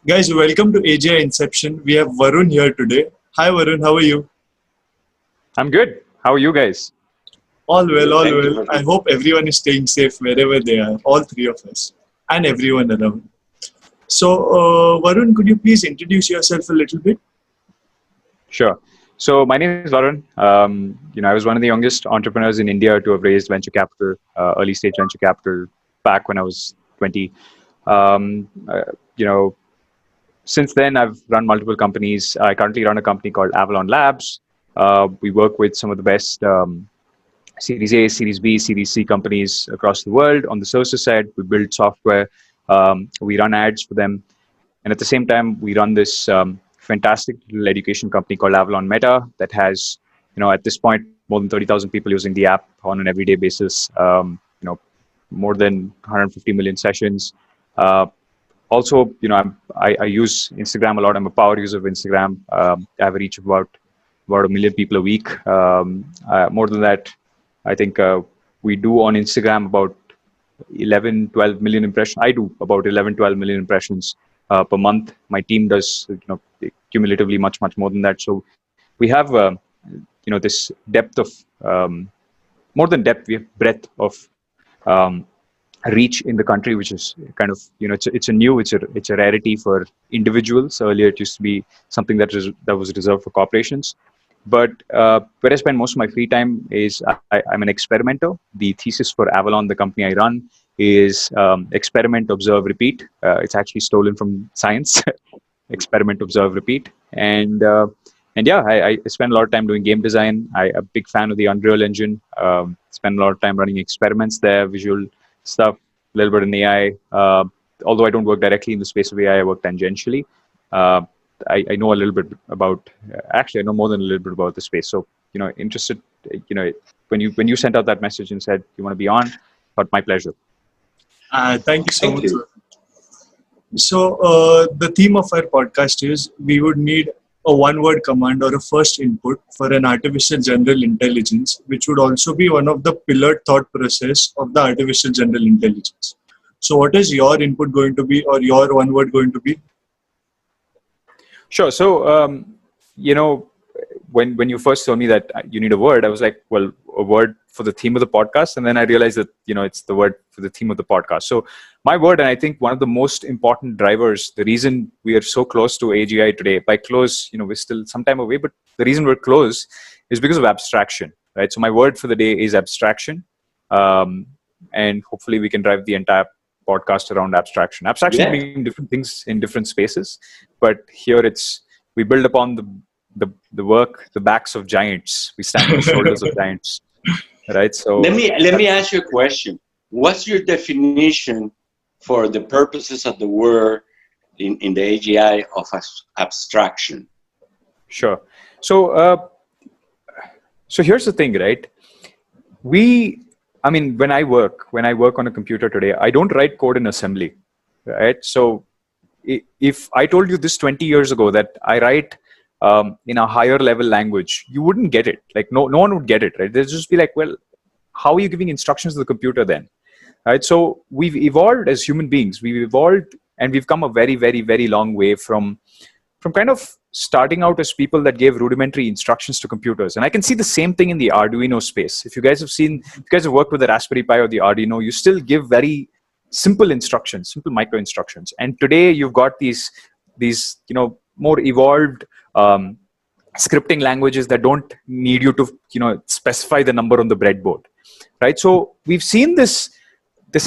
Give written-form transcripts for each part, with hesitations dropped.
Guys, welcome to AGI Inception. We have Varun here today. Hi Varun, how are you? I'm good. How are you guys? All well, Good, all thank you, well. I Varun. hope everyone is staying safe wherever they are, all three of us, and everyone around. So, Varun, could you please introduce yourself a little bit? Sure. So my name is Varun. I was one of the youngest entrepreneurs in India to have raised venture capital, early stage venture capital, back when I was 20. Um, uh, you know, since then I've run multiple companies. I currently run a company called Avalon Labs. We work with some of the best Series A, Series B, Series C companies across the world. On the services side, we build software. We run ads for them. And at the same time, we run this fantastic little education company called Avalon Meta that has, at this point, more than 30,000 people using the app on an everyday basis. More than 150 million sessions. Uh, Also, I use Instagram a lot. I'm a power user of Instagram. I have a reach of about 1 million people a week. More than that, I think we do on Instagram about 11, 12 million impressions. I do about 11, 12 million impressions per month. My team does, cumulatively much more than that. So we have, this depth of more than depth. We have breadth of reach in the country, which is kind of, it's a rarity for individuals. Earlier, it used to be something that was reserved for corporations. But where I spend most of my free time is I'm an experimenter. The thesis for Avalon, the company I run, is experiment, observe, repeat. It's actually stolen from science. Experiment, observe, repeat. And yeah, I spend a lot of time doing game design. I'm a big fan of the Unreal Engine. Spend a lot of time running experiments there, visual stuff, a little bit in AI. Although I don't work directly in the space of AI, I work tangentially. Uh, I know a little bit about. Actually, I know more than a little bit about the space. So, interested. When you sent out that message and said you want to be on, but my pleasure. Thank you so Thank much. you. So, the theme of our podcast is we would need a one word command or a first input for an artificial general intelligence, which would also be one of the pillared thought process of the artificial general intelligence. So, what is your input going to be, or your one word going to be? Sure. So, you know, when you first told me that you need a word, I was like, well, a word for the theme of the podcast, and then I realized that it's the word for the theme of the podcast. So, my word, and I think one of the most important drivers, the reason we are so close to AGI today. By close, we're still some time away, but the reason we're close is because of abstraction, right? So, my word for the day is abstraction, um, and hopefully, we can drive the entire podcast around abstraction. Abstraction can Yeah. mean different things in different spaces, but here we build upon the work, the backs of giants. We stand on the shoulders of giants, right? Let So me let me ask you a question. What's your definition for the purposes of the word in the AGI of abstraction? sure. So so here's the thing, right? We, I mean, when I work on a computer today, I don't write code in assembly, right? So if I told you this 20 years ago that I write in a higher level language, you wouldn't get it. Like no one would get it, right? They'd just be like, well, how are you giving instructions to the computer then? Right? So we've evolved as human beings. We've evolved and we've come a very, very, very long way from kind of starting out as people that gave rudimentary instructions to computers. And I can see the same thing in the Arduino space. If you guys have worked with the Raspberry Pi or the Arduino, you still give very simple instructions, simple micro instructions. And today you've got these more evolved scripting languages that don't need you to specify the number on the breadboard, right? So we've seen this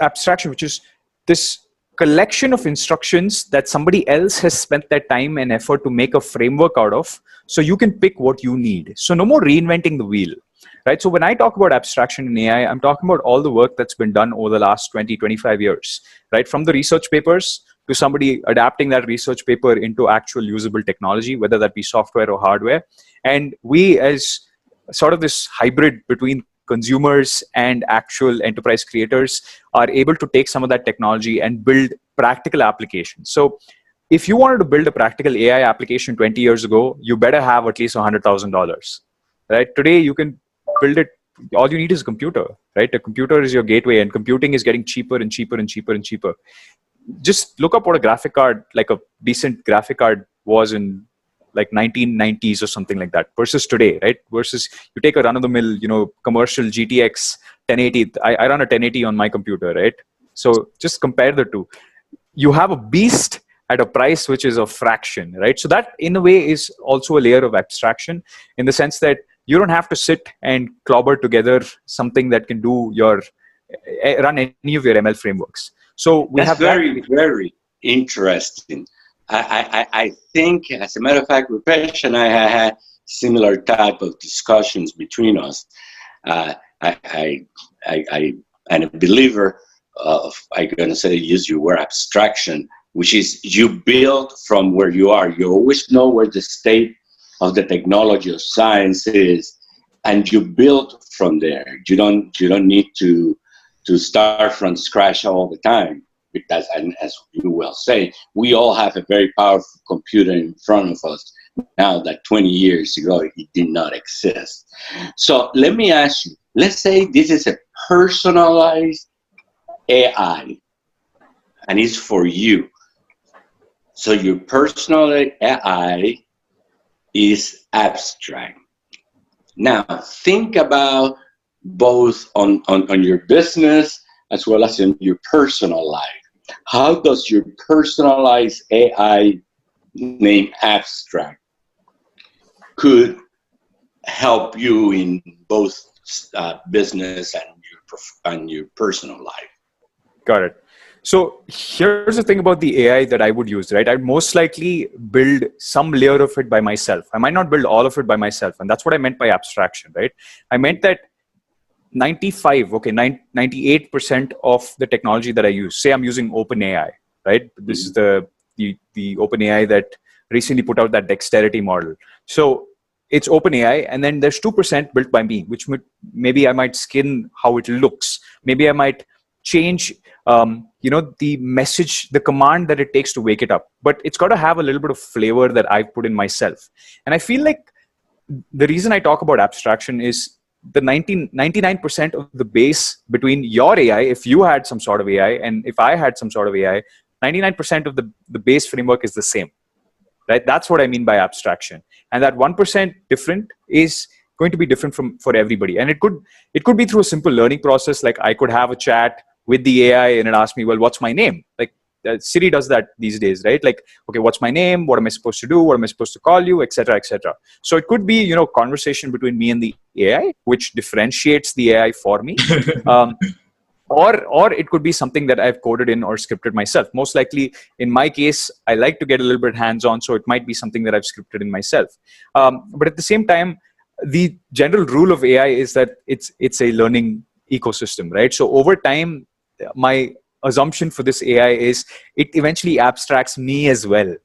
abstraction, which is this collection of instructions that somebody else has spent their time and effort to make a framework out of, so you can pick what you need. So no more reinventing the wheel, right? So when I talk about abstraction in AI, I'm talking about all the work that's been done over the last 20, 25 years, right? From the research papers to somebody adapting that research paper into actual usable technology, whether that be software or hardware. And we, as sort of this hybrid between consumers and actual enterprise creators, are able to take some of that technology and build practical applications. So if you wanted to build a practical AI application 20 years ago, you better have at least $100,000, right? Today, you can build it. All you need is a computer, right? A computer is your gateway, and computing is getting cheaper and cheaper and cheaper and cheaper. just look up what a graphic card, like a decent graphic card, was in like 1990s or something like that versus today, right? Versus you take a run-of-the-mill, commercial GTX 1080. I run a 1080 on my computer, right? So just compare the two. You have a beast at a price which is a fraction, right? So that in a way is also a layer of abstraction, in the sense that you don't have to sit and clobber together something that can do your run any of your ML frameworks. So we That's have that. very, very interesting. I think, as a matter of fact, Rupesh and I had similar type of discussions between us. I am a believer of, I'm going to say, use your word abstraction, which is you build from where you are. You always know where the state of the technology of science is, and you build from there. You don't need to start from scratch all the time, because, and as you will say, we all have a very powerful computer in front of us now that 20 years ago it did not exist. So let me ask you, let's say this is a personalized AI and it's for you. So your personal AI is abstract. Now think about both on your business as well as in your personal life. How does your personalized AI named Abstract could help you in both business and your personal life? Got it. So here's the thing about the AI that I would use, right? I'd most likely build some layer of it by myself. I might not build all of it by myself. And that's what I meant by abstraction, right? I meant that 98% of the technology that I use, say I'm using OpenAI, right? This is the OpenAI that recently put out that dexterity model. So it's OpenAI, and then there's 2% built by me, which maybe I might skin how it looks. Maybe I might change, the message, the command that it takes to wake it up. But it's got to have a little bit of flavor that I've put in myself. And I feel like the reason I talk about abstraction is the 99% of the base between your AI, if you had some sort of AI, and if I had some sort of AI, 99% of the base framework is the same, right? That's what I mean by abstraction. And that 1% different is going to be different for everybody. And it could be through a simple learning process. Like I could have a chat with the AI and it asks me, well, what's my name? Like Siri does that these days, right? Like, okay, what's my name? What am I supposed to do? What am I supposed to call you? Et cetera, et cetera. So it could be, conversation between me and the AI, which differentiates the AI for me. Or it could be something that I've coded in or scripted myself. Most likely, in my case, I like to get a little bit hands-on, so it might be something that I've scripted in myself. But at the same time, the general rule of AI is that it's a learning ecosystem, right? So over time, my assumption for this AI is it eventually abstracts me as well,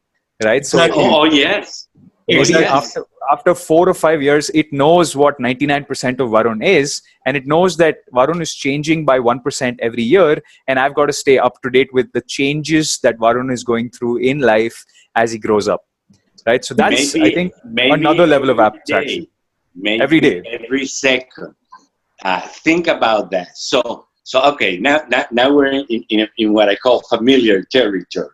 right? Exactly. So Oh yes. maybe Yes. after 4 or 5 years, it knows what 99% of Varun is, and it knows that Varun is changing by 1% every year, and I've got to stay up to date with the changes that Varun is going through in life as he grows up, right? So that's, I think, Maybe another level of every abstraction. day, maybe Every day. every second. Think about that. So okay, now we're in what I call familiar territory.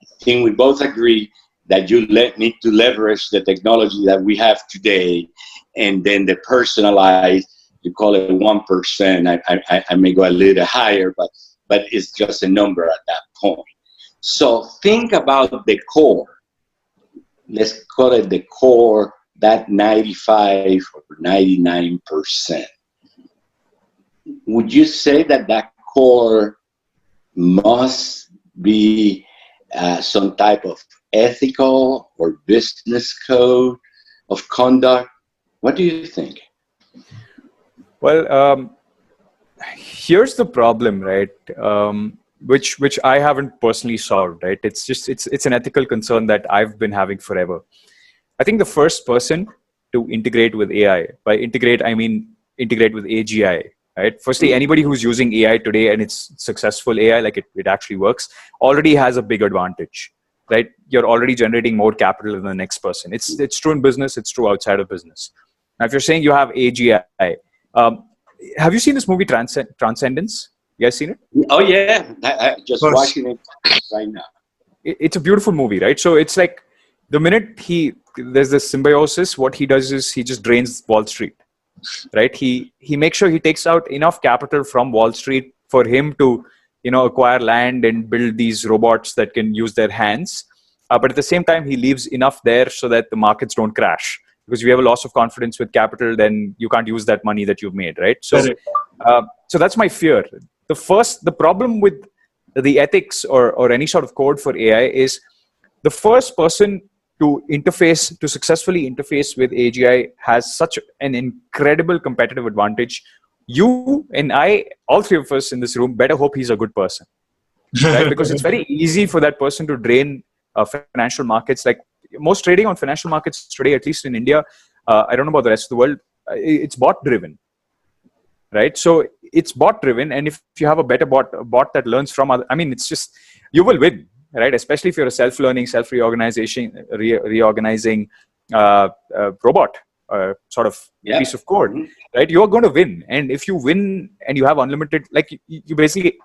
I think we both agree that you need to leverage the technology that we have today, and then the personalized, you call it 1%. I may go a little higher, but it's just a number at that point. So think about the core. Let's call it the core, that 95 or 99%. Would you say that core must be some type of ethical or business code of conduct? What do you think? Well, here's the problem, right? Which I haven't personally solved, right? It's an ethical concern that I've been having forever. I think the first person to integrate with AI, by integrate I mean integrate with AGI, right? Firstly, anybody who's using AI today and it's successful AI, like it actually works, already has a big advantage, right? You're already generating more capital than the next person. It's true in business, it's true outside of business. Now, if you're saying you have AGI, have you seen this movie Transcendence? You guys seen it? Oh yeah, I Of just course. watching it right now. It's a beautiful movie, right? So it's like the minute there's this symbiosis, what he does is he just drains Wall Street, right? He makes sure he takes out enough capital from Wall Street for him to, acquire land and build these robots that can use their hands. But at the same time, he leaves enough there so that the markets don't crash. Because if you have a loss of confidence with capital, then you can't use that money that you've made, right? Correct. So that's my fear. The problem with the ethics or any sort of code for AI is the first person to successfully interface with AGI has such an incredible competitive advantage. You and I, all three of us in this room, better hope he's a good person, right? Because it's very easy for that person to drain financial markets. Like most trading on financial markets today, at least in India, I don't know about the rest of the world, it's bot driven, right? So it's bot driven, and if you have a better bot that learns from other, I mean, it's just, you will win, right? Especially if you're a self-learning, reorganizing robot, sort of Yeah. piece of code, right? You're going to win, and if you win and you have unlimited, like you basically,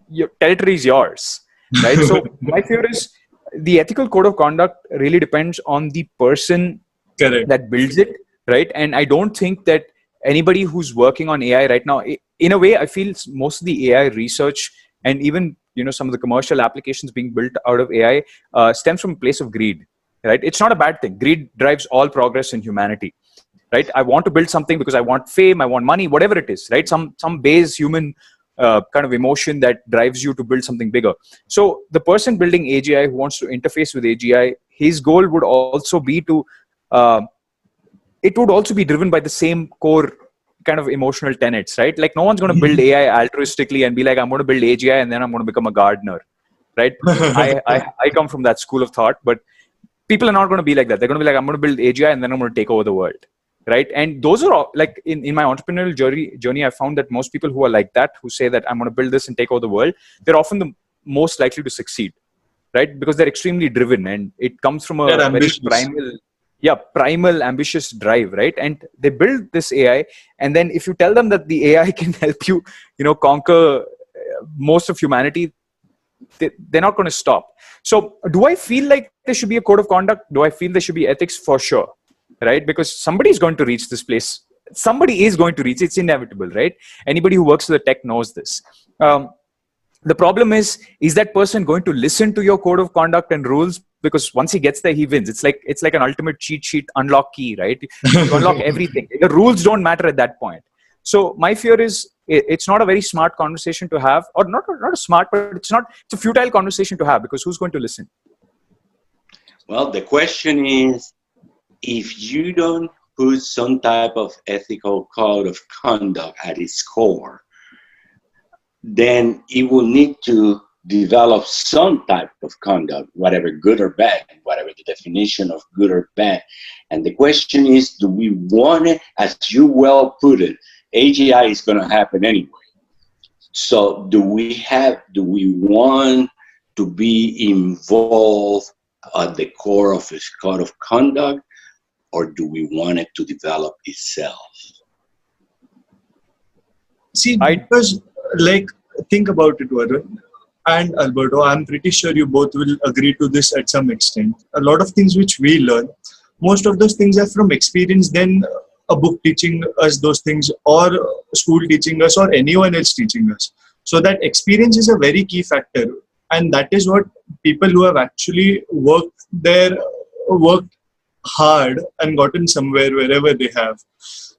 your territory is yours, right? So my fear is the ethical code of conduct really depends on the person Correct. that builds it, right? And I don't think that anybody who's working on AI right now, in a way, I feel most of the AI research and even some of the commercial applications being built out of AI stems from a place of greed, right? It's not a bad thing. Greed drives all progress in humanity, right? I want to build something because I want fame, I want money, whatever it is, right? Some base human kind of emotion that drives you to build something bigger. So the person building AGI who wants to interface with AGI, his goal would also be to uh, it would also be driven by the same core kind of emotional tenets, right? Like no one's going to build AI altruistically and be like, I'm going to build AGI and then I'm going to become a gardener, right? I come from that school of thought, but people are not going to be like that. They're going to be like, I'm going to build AGI and then I'm going to take over the world, right? And those are all, like in my entrepreneurial journey, I found that most people who are like that, who say that I'm going to build this and take over the world, they're often the most likely to succeed, right? Because they're extremely driven and it comes from They're a very ambitious. primal ambitious drive, right? And they build this AI, and then if you tell them that the AI can help you conquer most of humanity, they're not going to stop. So do I feel like there should be a code of conduct? Do I feel there should be ethics? For sure, right? Because somebody is going to reach this place. Somebody is going to reach. It's inevitable, right? Anybody who works with the tech knows this. The problem is that person going to listen to your code of conduct and rules? Because once he gets there, he wins. It's like an ultimate cheat sheet unlock key, right? You unlock everything. The rules don't matter at that point. So my fear is it's not a very smart not a smart, but it's a futile conversation to have, because who's going to listen? Well, the question is, if you don't put some type of ethical code of conduct at its core, then it will need to develop some type of conduct, whatever good or bad, whatever the definition of good or bad. And the question is, do we want it? As you well put it, AGI is going to happen anyway. So do we want to be involved at the core of its code of conduct, or do we want it to develop itself? See, because think about it, Varun and Alberto. I'm pretty sure you both will agree to this at some extent. A lot of things which we learn, most of those things are from experience, then a book teaching us those things, or school teaching us, or anyone else teaching us. So that experience is a very key factor, and that is what people who have actually worked hard and gotten somewhere wherever they have.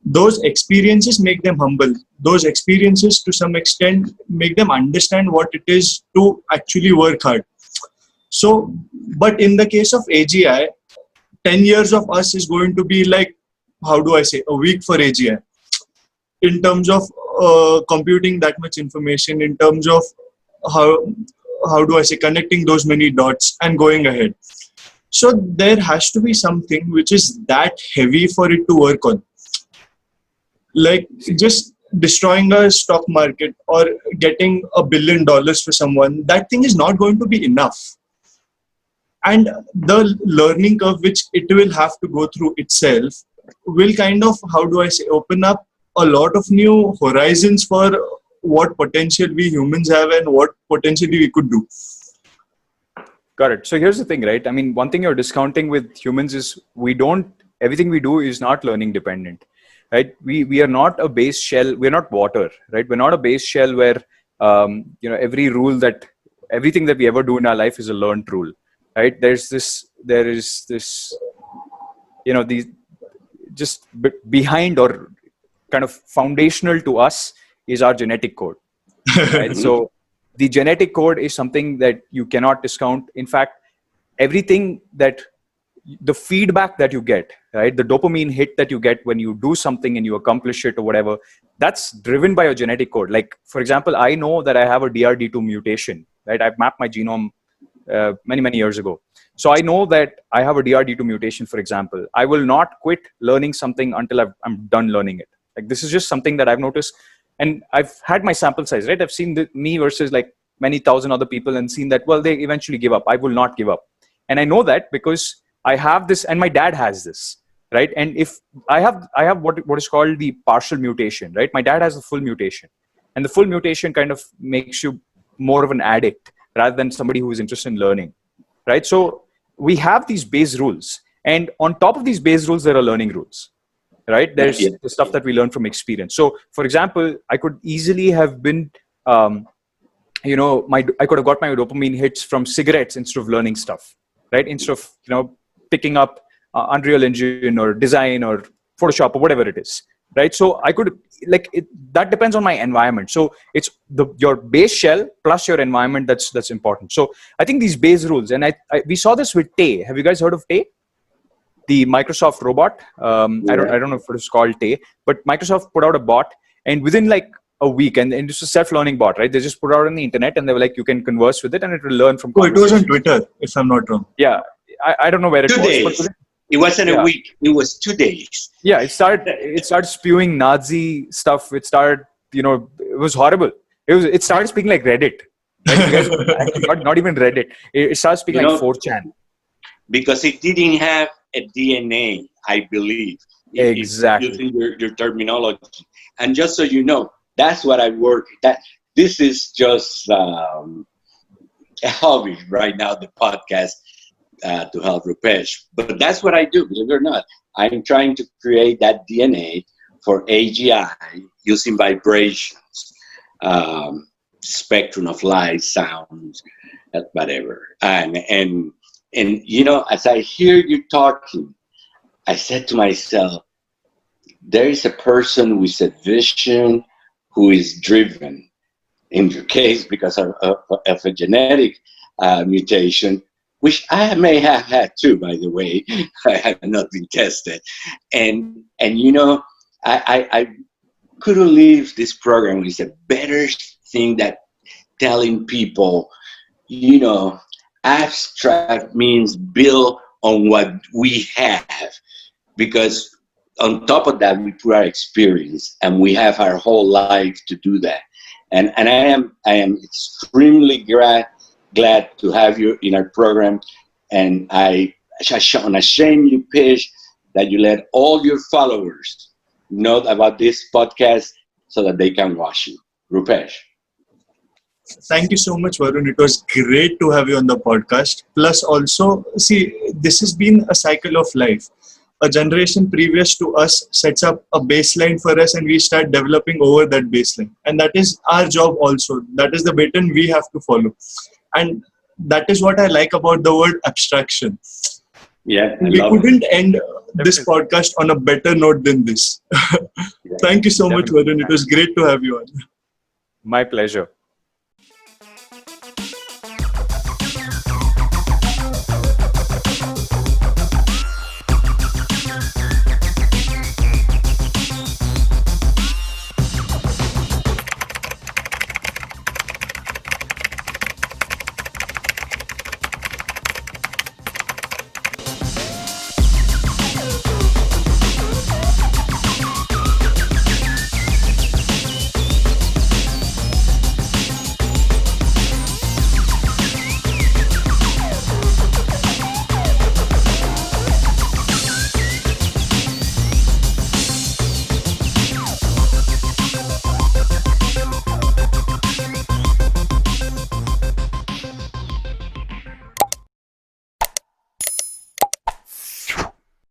Those experiences make them humble. Those experiences to some extent make them understand what it is to actually work hard. So, but in the case of AGI, 10 years of us is going to be like, how do I say, a week for AGI in terms of computing that much information, in terms of how do I say, connecting those many dots and going ahead. So there has to be something which is that heavy for it to work on. Like just destroying a stock market or getting $1 billion for someone, that thing is not going to be enough. And the learning curve which it will have to go through itself will kind of, how do I say, open up a lot of new horizons for what potential we humans have and what potentially we could do. Got it. So here's the thing, right? I mean, one thing you're discounting with humans is everything we do is not learning dependent, right? We are not a base shell. We're not water, right? We're not a base shell where, everything that we ever do in our life is a learned rule, right? There is this, these just behind or kind of foundational to us is our genetic code, right? So the genetic code is something that you cannot discount. In fact, everything the feedback that you get, right? The dopamine hit that you get when you do something and you accomplish it or whatever, that's driven by your genetic code. Like, for example, I know that I have a DRD2 mutation, right? I've mapped my genome many, many years ago. So I know that I have a DRD2 mutation, for example. I will not quit learning something until I'm done learning it. Like, this is just something that I've noticed. And I've had my sample size, right? I've seen me versus like many thousand other people and seen that, well, they eventually give up. I will not give up. And I know that because I have this, and my dad has this, right? And if I have what is called the partial mutation, right? My dad has the full mutation, and the full mutation kind of makes you more of an addict rather than somebody who is interested in learning, right? So we have these base rules, and on top of these base rules, there are learning rules. Right? There's the stuff that we learn from experience. So, for example, I could easily have been, I could have got my dopamine hits from cigarettes instead of learning stuff, right? Instead of, picking up Unreal Engine or design or Photoshop or whatever it is, right? So I could, that depends on my environment. So it's your base shell plus your environment that's important. So I think these base rules, and we saw this with Tay. Have you guys heard of Tay? The Microsoft robot. I don't know if it's called Tay, but Microsoft put out a bot, and within like a week, and it's a self-learning bot, right? They just put it out on the internet, and they were like, you can converse with it, and it will learn from. Oh, it was on Twitter, if I'm not wrong. Yeah, I don't know where it 2 was. days. But it wasn't a week. It was 2 days. Yeah, it started spewing Nazi stuff. It started, it was horrible. It started speaking like Reddit. Right? You guys, actually, not even Reddit. It started speaking like 4chan. Because it didn't have a DNA, I believe. Exactly. Using your terminology. And just so you know, that's what I work. This is just a hobby right now, the podcast, to help Rupesh. But that's what I do, believe it or not. I'm trying to create that DNA for AGI using vibrations, spectrum of light, sounds, whatever. And as I hear you talking, I said to myself, there is a person with a vision who is driven, in your case, because of a genetic mutation, which I may have had too, by the way. I have not been tested. And I couldn't leave this program with a better thing than telling people, abstract means build on what we have, because on top of that we put our experience, and we have our whole life to do that. And I am extremely glad to have you in our program, and I shame you, Rupesh, that you let all your followers know about this podcast so that they can watch you. Rupesh. Thank you so much, Varun. It was great to have you on the podcast. Plus, also, see, this has been a cycle of life. A generation previous to us sets up a baseline for us, and we start developing over that baseline. And that is our job also. That is the baton we have to follow. And that is what I like about the word abstraction. Yeah, we couldn't end this podcast on a better note than this. Thank you so much, Varun. It was great to have you on. My pleasure.